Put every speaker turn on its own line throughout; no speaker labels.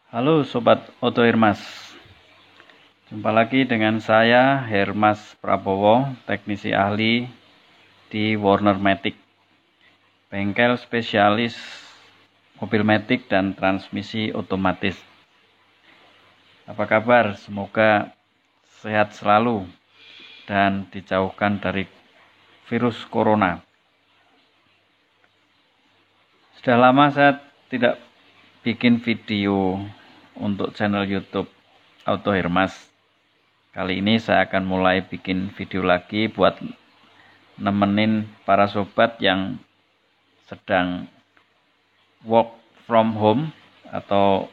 Halo Sobat Oto Hermas, jumpa lagi dengan saya Hermas Prabowo, teknisi ahli di Warner Matic, bengkel spesialis mobil matic dan transmisi otomatis. Apa kabar? Semoga sehat selalu dan dijauhkan dari virus corona. Sudah lama saya tidak bikin video untuk channel YouTube Auto Hermas. Kali ini saya akan mulai bikin video lagi buat nemenin para sobat yang sedang work from home atau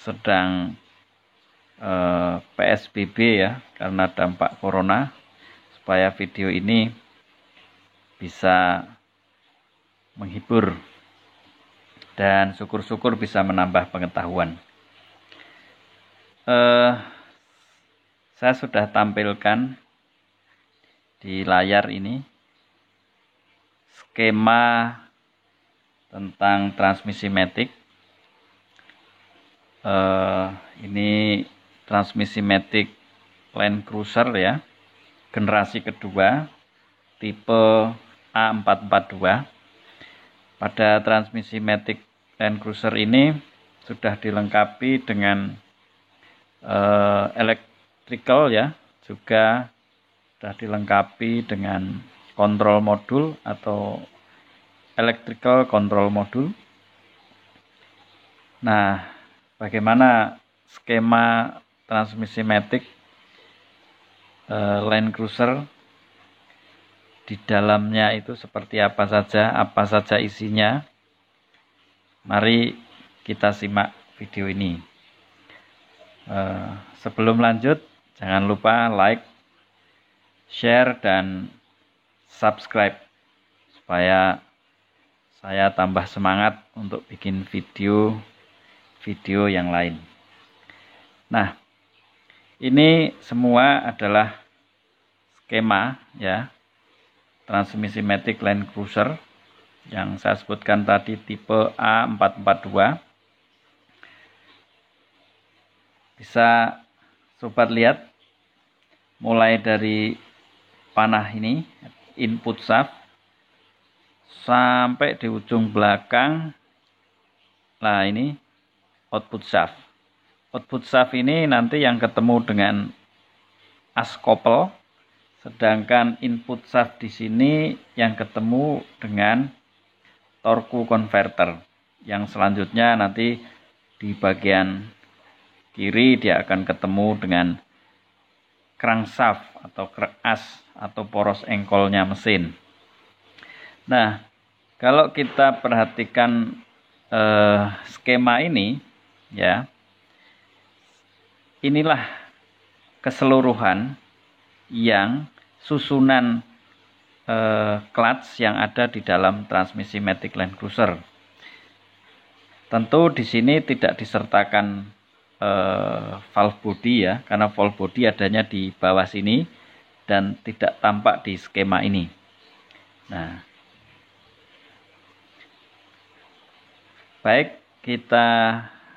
sedang PSBB ya, karena dampak corona, supaya video ini bisa menghibur dan syukur-syukur bisa menambah pengetahuan. Saya sudah tampilkan di layar ini skema tentang transmisi matic. Ini transmisi matic Land Cruiser ya, generasi kedua, tipe A442. Pada transmisi matic Land Cruiser ini sudah dilengkapi dengan electrical ya, juga sudah dilengkapi dengan kontrol modul atau electrical control modul. Nah, bagaimana skema transmisi matic Land Cruiser? Di dalamnya itu seperti apa saja isinya. Mari kita simak video ini. Sebelum lanjut, jangan lupa like, share, dan subscribe supaya saya tambah semangat untuk bikin video yang lain. Nah, ini semua adalah skema ya, transmisi matic Land Cruiser yang saya sebutkan tadi, tipe A442. Bisa sobat lihat mulai dari panah ini, input shaft, sampai di ujung belakang. Nah, ini output shaft. Output shaft ini nanti yang ketemu dengan as couple, sedangkan input shaft di sini yang ketemu dengan torque converter. Yang selanjutnya nanti di bagian kiri dia akan ketemu dengan crankshaft atau as atau poros engkolnya mesin. Nah, kalau kita perhatikan skema ini ya, inilah keseluruhan yang susunan clutch yang ada di dalam transmisi matic Land Cruiser. Tentu di sini tidak disertakan valve body ya, karena valve body adanya di bawah sini dan tidak tampak di skema ini. Nah, baik, kita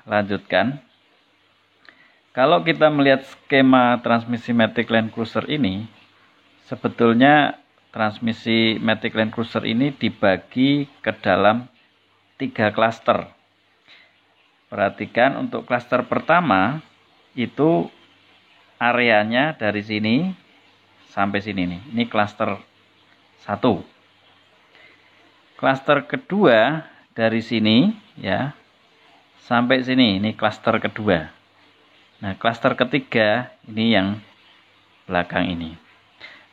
lanjutkan. Kalau kita melihat skema transmisi matic Land Cruiser ini, sebetulnya transmisi matic Land Cruiser ini dibagi ke dalam 3 klaster. Perhatikan, untuk klaster pertama itu areanya dari sini sampai sini nih. Ini klaster 1. Klaster kedua dari sini ya sampai sini. Ini klaster kedua. Nah, klaster ketiga ini yang belakang ini.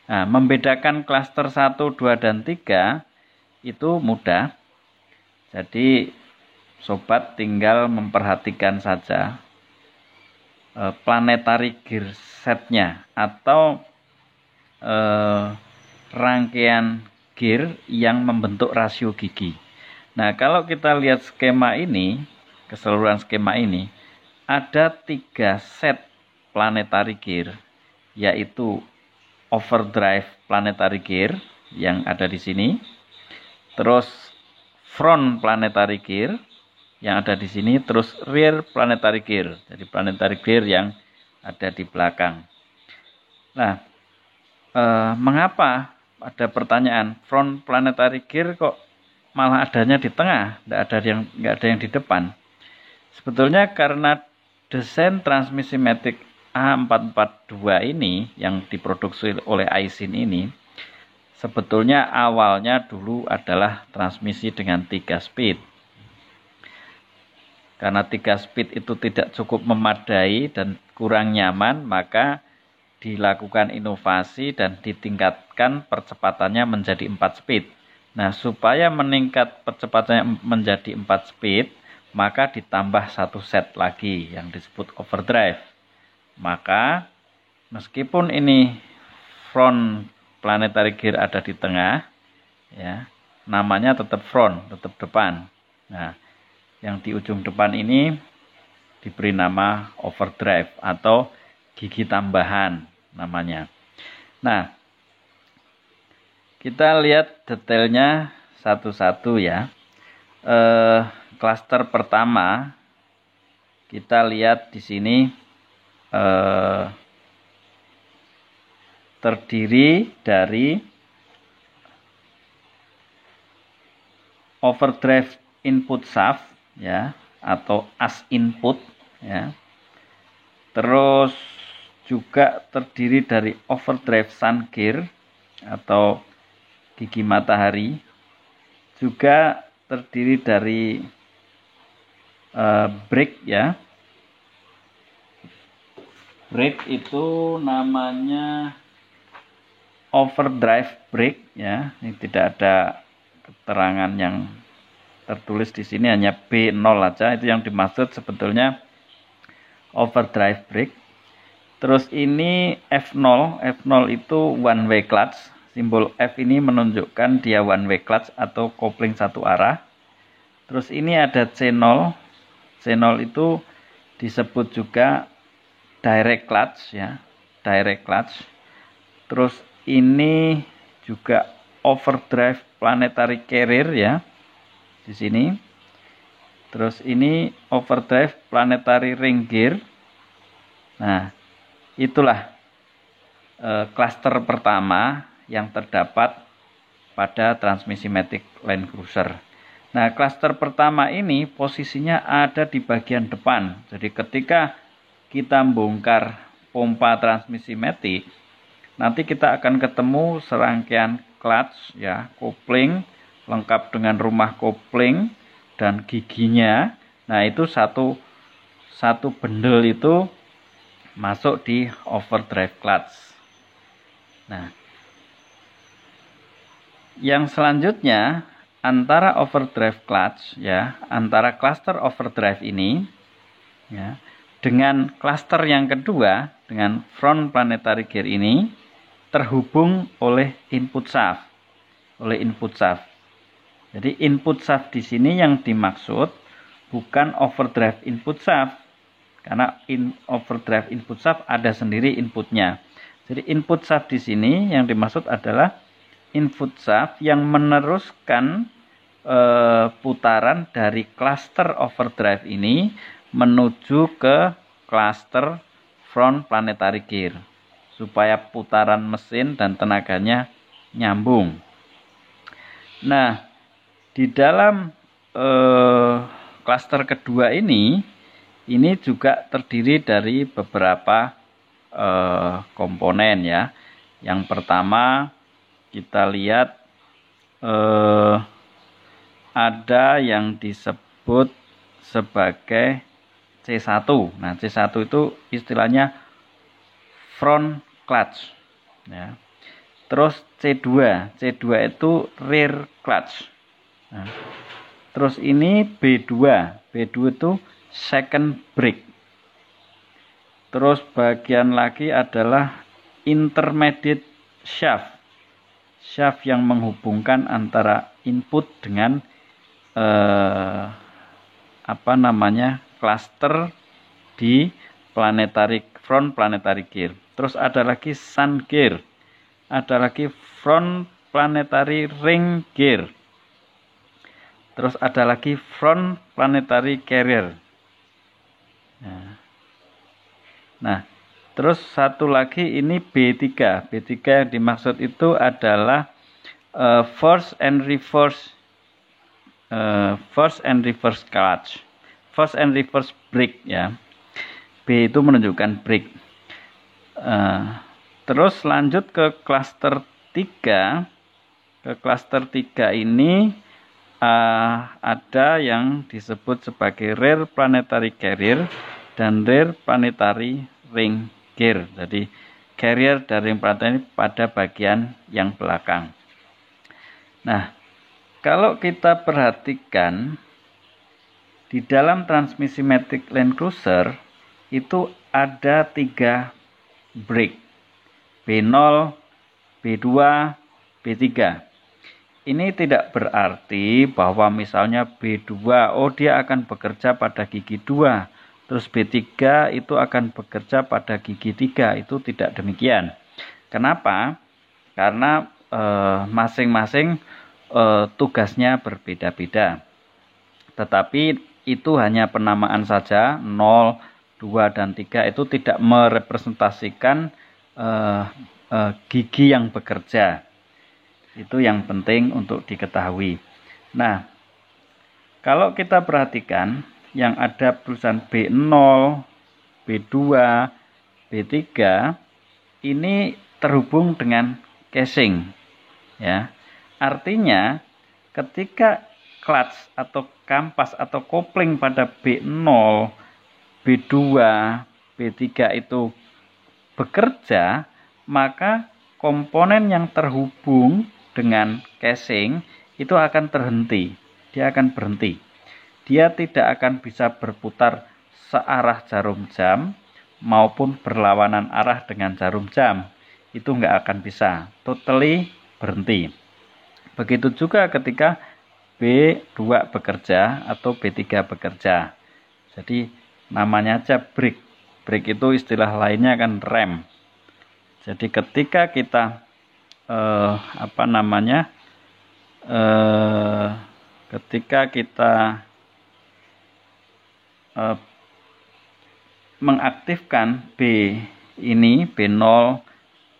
Nah, membedakan klaster 1, 2, dan 3 itu mudah. Jadi sobat tinggal memperhatikan saja planetary gear setnya atau rangkaian gear yang membentuk rasio gigi. Nah, kalau kita lihat skema ini, keseluruhan skema ini, ada 3 set planetary gear, yaitu overdrive planetary gear yang ada di sini, terus front planetary gear, yang ada di sini, terus rear planetary gear. Jadi planetary gear yang ada di belakang. Nah, mengapa ada pertanyaan front planetary gear kok malah adanya di tengah, nggak ada yang di depan? Sebetulnya karena desain transmisi matic A442 ini yang diproduksi oleh Aisin ini sebetulnya awalnya dulu adalah transmisi dengan 3 speed. Karena 3 speed itu tidak cukup memadai dan kurang nyaman, maka dilakukan inovasi dan ditingkatkan percepatannya menjadi 4 speed. Nah, supaya meningkat percepatannya menjadi 4 speed, maka ditambah satu set lagi yang disebut overdrive. Maka meskipun ini front planetary gear ada di tengah, ya, namanya tetap front, tetap depan. Nah, yang di ujung depan ini diberi nama overdrive atau gigi tambahan namanya. Nah, kita lihat detailnya satu-satu ya. Klaster pertama kita lihat di sini terdiri dari overdrive input shaft ya, atau as input ya. Terus juga terdiri dari overdrive sun gear atau gigi matahari. Juga terdiri dari brake ya. Brake itu namanya overdrive brake ya. Ini tidak ada keterangan yang tertulis di sini, hanya B0 aja. Itu yang dimaksud sebetulnya overdrive brake. Terus ini F0, F0 itu one way clutch. Simbol F ini menunjukkan dia one way clutch atau kopling satu arah. Terus ini ada C0. C0 itu disebut juga direct clutch ya, direct clutch. Terus ini juga overdrive planetary carrier ya, di sini. Terus ini overdrive planetary ring gear. Nah, itulah klaster pertama yang terdapat pada transmisi matic Land Cruiser. Nah, klaster pertama ini posisinya ada di bagian depan. Jadi ketika kita bongkar pompa transmisi matic, nanti kita akan ketemu serangkaian clutch ya, kopling lengkap dengan rumah kopling dan giginya. Nah, itu satu bendel itu masuk di overdrive clutch. Nah, yang selanjutnya antara overdrive clutch ya, antara cluster overdrive ini ya dengan cluster yang kedua dengan front planetary gear ini terhubung oleh input shaft. Jadi input shaft di sini yang dimaksud bukan overdrive input shaft. Karena overdrive input shaft ada sendiri inputnya. Jadi input shaft di sini yang dimaksud adalah input shaft yang meneruskan putaran dari cluster overdrive ini menuju ke cluster front planetary gear supaya putaran mesin dan tenaganya nyambung. Nah, di dalam cluster kedua ini juga terdiri dari beberapa komponen ya. Yang pertama kita lihat ada yang disebut sebagai C1. Nah, C1 itu istilahnya front clutch ya. Terus C2 itu rear clutch. Nah, terus ini B2 itu second brake. Terus bagian lagi adalah intermediate shaft yang menghubungkan antara input dengan cluster di front planetary gear. Terus ada lagi sun gear, ada lagi front planetary ring gear. Terus ada lagi front planetary carrier. Nah, terus satu lagi ini B3. B3 yang dimaksud itu adalah first and reverse clutch, first and reverse brake ya. B itu menunjukkan brake. Terus lanjut ke klaster 3. Ke klaster 3 ini ada yang disebut sebagai rear planetary carrier dan rear planetary ring gear. Jadi carrier dan ring planetary pada bagian yang belakang. Nah, kalau kita perhatikan di dalam transmisi Matic Land Cruiser itu ada 3 brake, B0, B2, B3. Ini tidak berarti bahwa misalnya B2, dia akan bekerja pada gigi 2, terus B3 itu akan bekerja pada gigi 3, itu tidak demikian. Kenapa? Karena masing-masing tugasnya berbeda-beda. Tetapi itu hanya penamaan saja, 0, 2, dan 3 itu tidak merepresentasikan gigi yang bekerja. Itu yang penting untuk diketahui. Nah, kalau kita perhatikan yang ada tulisan B0, B2, B3 ini terhubung dengan casing ya. Artinya ketika clutch atau kampas atau kopling pada B0, B2, B3 itu bekerja, maka komponen yang terhubung dengan casing itu akan terhenti. Dia akan berhenti. Dia tidak akan bisa berputar searah jarum jam maupun berlawanan arah dengan jarum jam. Itu nggak akan bisa. Totally berhenti. Begitu juga ketika B2 bekerja atau B3 bekerja. Jadi namanya aja brake. Brake itu istilah lainnya kan rem. Jadi ketika kita ketika kita mengaktifkan B ini, B0,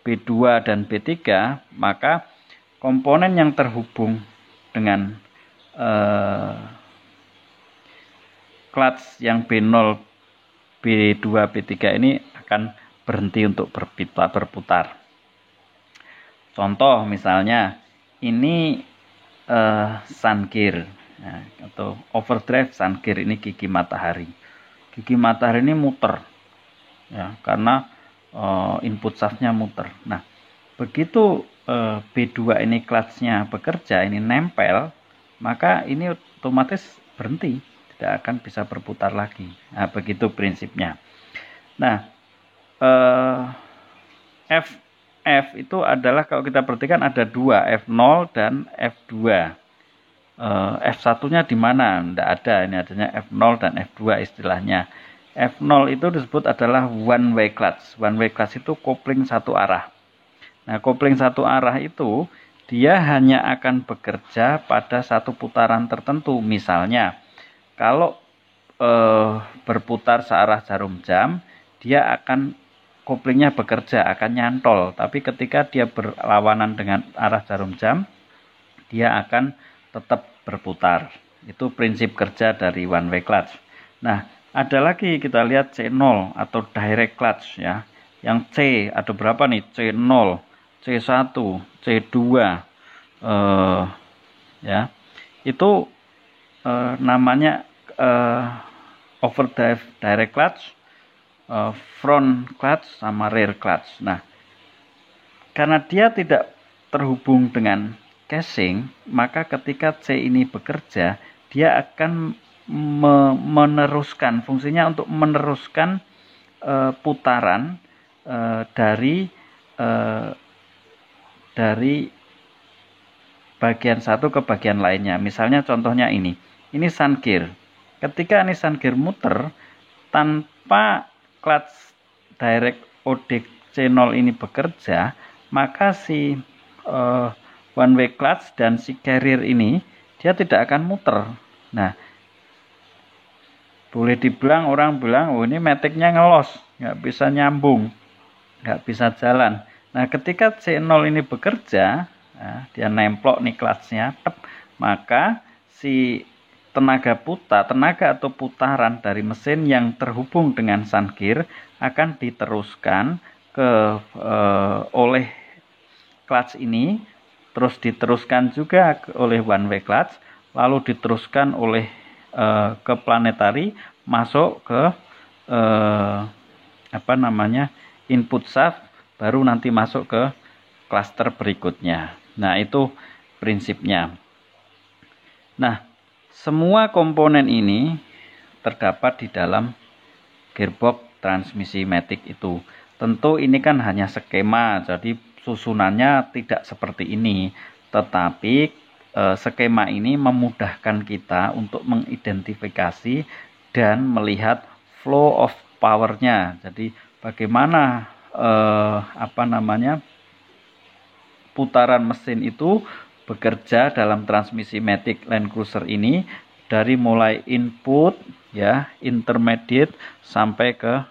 B2, dan B3, maka komponen yang terhubung dengan clutch yang B0, B2, B3 ini akan berhenti untuk berputar. Contoh misalnya ini sun gear atau overdrive sun gear, ini gigi matahari. Gigi matahari ini muter ya, karena input shaftnya muter. Nah, begitu B2 ini clutch-nya bekerja, ini nempel, maka ini otomatis berhenti, tidak akan bisa berputar lagi. Nah, begitu prinsipnya. Nah, F itu adalah, kalau kita perhatikan ada 2, F0 dan F2. F1-nya di mana? Tidak ada, ini adanya F0 dan F2 istilahnya. F0 itu disebut adalah one way clutch. One way clutch itu kopling satu arah. Nah, kopling satu arah itu dia hanya akan bekerja pada satu putaran tertentu. Misalnya, kalau berputar searah jarum jam, dia akan koplingnya bekerja, akan nyantol. Tapi ketika dia berlawanan dengan arah jarum jam, dia akan tetap berputar. Itu prinsip kerja dari one way clutch. Nah, ada lagi kita lihat C0 atau direct clutch ya. Yang C ada berapa nih? C0, C1, C2 ya. Itu namanya overdrive direct clutch, front clutch sama rear clutch. Nah, karena dia tidak terhubung dengan casing, maka ketika C ini bekerja, dia akan meneruskan, fungsinya untuk meneruskan putaran dari bagian satu ke bagian lainnya. Misalnya contohnya ini sun gear. Ketika ini sun gear muter, tanpa clutch direct OD C0 ini bekerja, maka si one way clutch dan si carrier ini dia tidak akan muter. Nah, boleh dibilang, orang bilang, oh ini maticnya ngelos, nggak bisa nyambung, nggak bisa jalan. Nah, ketika C0 ini bekerja, nah, dia nemplok nih clutch-nya, maka si tenaga atau putaran dari mesin yang terhubung dengan sun gear akan diteruskan oleh clutch ini, terus diteruskan juga oleh one way clutch, lalu diteruskan oleh ke planetary, masuk ke input shaft, baru nanti masuk ke klaster berikutnya. Nah, itu prinsipnya. Nah, semua komponen ini terdapat di dalam gearbox transmisi matic itu. Tentu ini kan hanya skema, jadi susunannya tidak seperti ini. Tetapi skema ini memudahkan kita untuk mengidentifikasi dan melihat flow of power-nya. Jadi bagaimana putaran mesin itu bekerja dalam transmisi matic Land Cruiser ini dari mulai input ya, intermediate sampai ke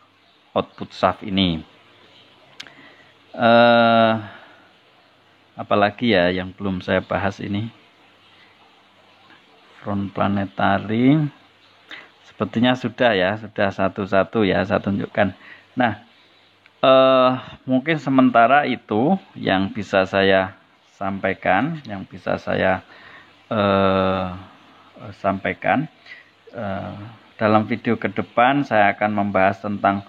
output shaft ini. Apalagi ya yang belum saya bahas ini. Front planetary sepertinya sudah ya, sudah satu-satu ya saya tunjukkan. Nah, mungkin sementara itu yang bisa saya sampaikan, sampaikan. Dalam video ke depan saya akan membahas tentang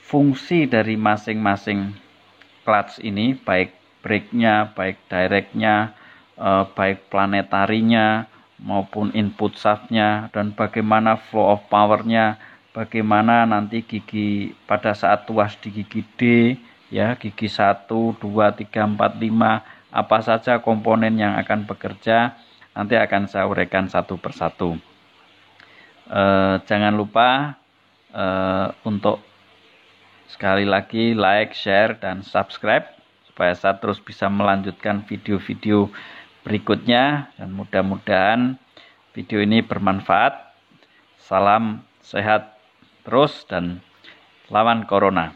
fungsi dari masing-masing clutch ini, baik brake-nya, baik direct-nya, baik planetarinya, maupun input shaft-nya, dan bagaimana flow of power-nya, bagaimana nanti gigi pada saat tuas di gigi D, ya, gigi 1, 2, 3, 4, 5, apa saja komponen yang akan bekerja, nanti akan saya uraikan satu persatu. Jangan lupa untuk sekali lagi like, share, dan subscribe supaya saya terus bisa melanjutkan video-video berikutnya, dan mudah-mudahan video ini bermanfaat. Salam sehat terus dan lawan corona.